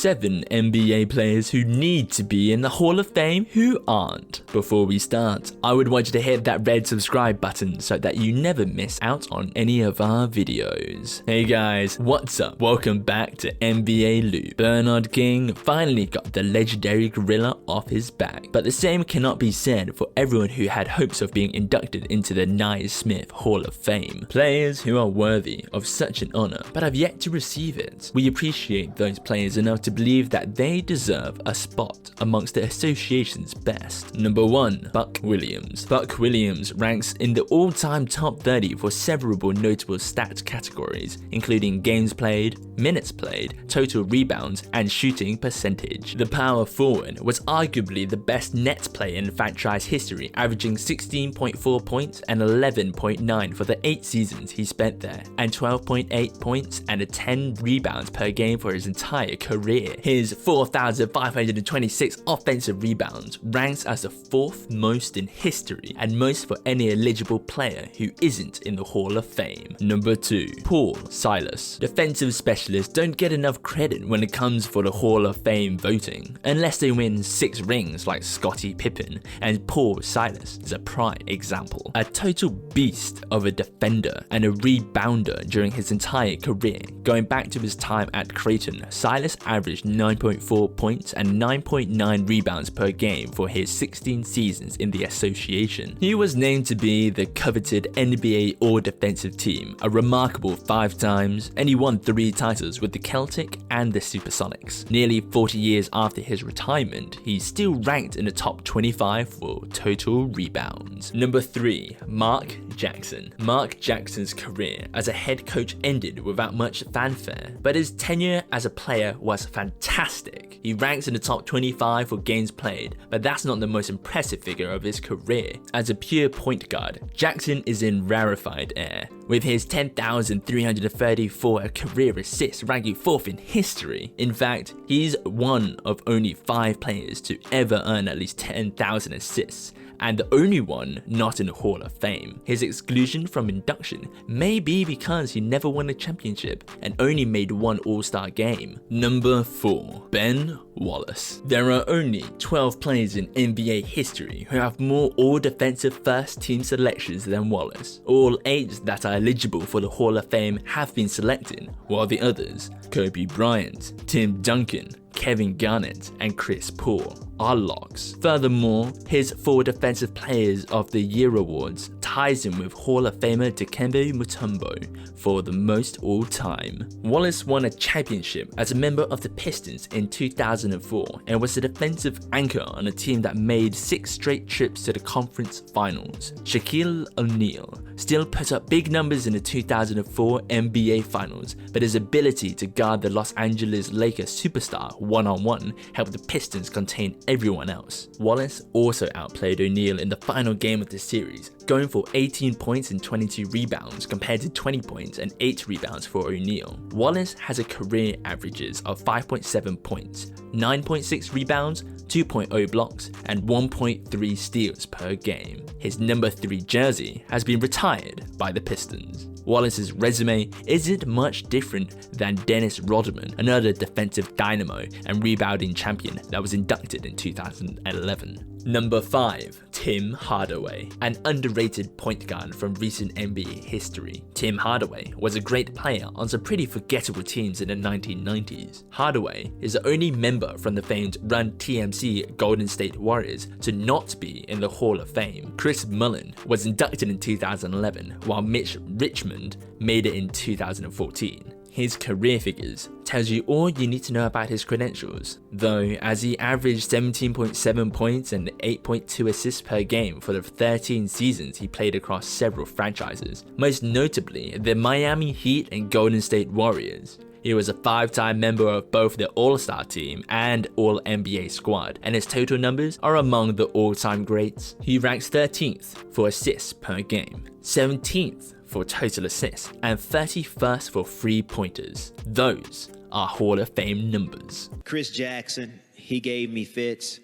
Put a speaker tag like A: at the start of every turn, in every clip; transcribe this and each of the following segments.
A: 7 NBA players who need to be in the Hall of Fame who aren't. Before we start, I would want you to hit that red subscribe button so that you never miss out on any of our videos. Hey guys, what's up? Welcome back to NBA Loop. Bernard King finally got the legendary gorilla off his back, but the same cannot be said for everyone who had hopes of being inducted into the Naismith Hall of Fame. Players who are worthy of such an honor but have yet to receive it. We appreciate those players enough to believe that they deserve a spot amongst the association's best. Number 1. Buck Williams. Buck Williams ranks in the all-time top 30 for several notable stat categories, including games played, minutes played, total rebounds, and shooting percentage. The power forward was arguably the best net player in franchise history, averaging 16.4 points and 11.9 for the 8 seasons he spent there, and 12.8 points and 10 rebounds per game for his entire career. His 4,526 offensive rebounds ranks as the 4th most in history and most for any eligible player who isn't in the Hall of Fame. Number 2. Paul Silas. Defensive specialists don't get enough credit when it comes for the Hall of Fame voting, unless they win 6 rings like Scottie Pippen, and Paul Silas is a prime example. A total beast of a defender and a rebounder during his entire career. Going back to his time at Creighton, Silas averaged 9.4 points and 9.9 rebounds per game for his 16 seasons in the association. He was named to be the coveted NBA All-Defensive Team, a remarkable 5 times, and he won 3 titles with the Celtic and the Supersonics. Nearly 40 years after his retirement, he's still ranked in the top 25 for total rebounds. Number 3. Mark Jackson. Mark Jackson's career as a head coach ended without much fanfare, but his tenure as a player was fantastic. He ranks in the top 25 for games played, but that's not the most impressive figure of his career. As a pure point guard, Jackson is in rarefied air, with his 10,334 career assists ranking 4th in history. In fact, he's one of only 5 players to ever earn at least 10,000 assists, and the only one not in the Hall of Fame. His exclusion from induction may be because he never won a championship and only made 1 All-Star game. Number 4. Ben Wallace. There are only 12 players in NBA history who have more all-defensive first-team selections than Wallace. All 8 that are eligible for the Hall of Fame have been selected, while the others, Kobe Bryant, Tim Duncan, Kevin Garnett, and Chris Paul, are locks. Furthermore, his 4 Defensive Players of the Year awards ties him with Hall of Famer Dikembe Mutombo for the most all time. Wallace won a championship as a member of the Pistons in 2004 and was a defensive anchor on a team that made 6 straight trips to the conference finals. Shaquille O'Neal still put up big numbers in the 2004 NBA Finals, but his ability to guard the Los Angeles Lakers superstar one-on-one helped the Pistons contain everyone else. Wallace also outplayed O'Neal in the final game of the series, going for 18 points and 22 rebounds compared to 20 points and 8 rebounds for O'Neal. Wallace has a career averages of 5.7 points, 9.6 rebounds, 2.0 blocks, and 1.3 steals per game. His number 3 jersey has been retired by the Pistons. Wallace's resume isn't much different than Dennis Rodman, another defensive dynamo and rebounding champion that was inducted in 2011. Number 5. Tim Hardaway, an underrated point guard from recent NBA history. Tim Hardaway was a great player on some pretty forgettable teams in the 1990s. Hardaway is the only member from the famed Run TMC Golden State Warriors to not be in the Hall of Fame. Chris Mullin was inducted in 2011, while Mitch Richmond made it in 2014. His career figures tells you all you need to know about his credentials, though, as he averaged 17.7 points and 8.2 assists per game for the 13 seasons he played across several franchises, most notably the Miami Heat and Golden State Warriors. He was a 5-time member of both the All-Star team and All-NBA squad, and his total numbers are among the all-time greats. He ranks 13th for assists per game, 17th for total assists, and 31st for 3-pointers. Those are Hall of Fame numbers.
B: Chris Jackson, he gave me fits.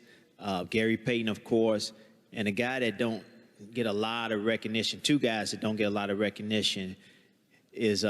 B: Gary Payton, of course, and a guy that don't get a lot of recognition, 2 guys that don't get a lot of recognition is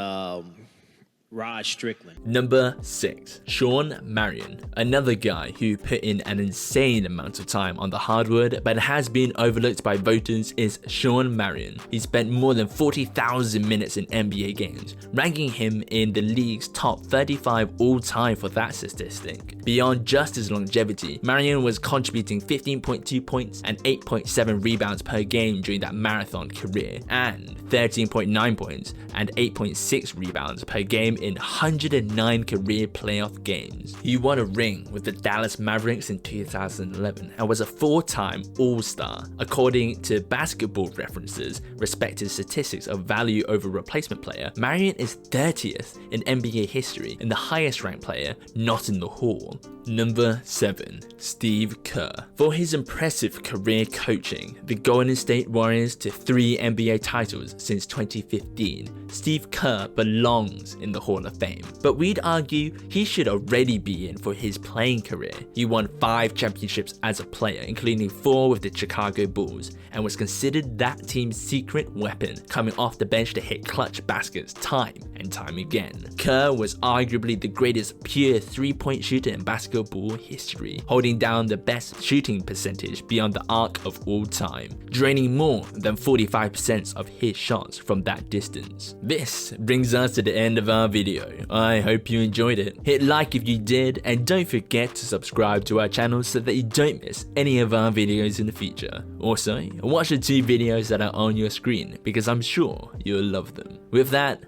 B: Rod Strickland.
A: Number 6. Sean Marion. Another guy who put in an insane amount of time on the hardwood but has been overlooked by voters is Sean Marion. He spent more than 40,000 minutes in NBA games, ranking him in the league's top 35 all-time for that statistic. Beyond just his longevity, Marion was contributing 15.2 points and 8.7 rebounds per game during that marathon career, and 13.9 points and 8.6 rebounds per game in 109 career playoff games. He won a ring with the Dallas Mavericks in 2011 and was a 4-time All-Star. According to Basketball References' respected statistics of value over replacement player, Marion is 30th in NBA history and the highest ranked player not in the Hall. Number 7. Steve Kerr. For his impressive career coaching the Golden State Warriors to 3 NBA titles since 2015, Steve Kerr belongs in the Hall of Fame. But we'd argue he should already be in for his playing career. He won 5 championships as a player, including 4 with the Chicago Bulls, and was considered that team's secret weapon, coming off the bench to hit clutch baskets time and time again. Kerr was arguably the greatest pure 3-point shooter in basketball history, holding down the best shooting percentage beyond the arc of all time, draining more than 45% of his shots from that distance. This brings us to the end of our video. I hope you enjoyed it. Hit like if you did, and don't forget to subscribe to our channel so that you don't miss any of our videos in the future. Also, watch the 2 videos that are on your screen because I'm sure you'll love them. With that,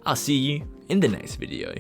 A: I'll see you in the next video.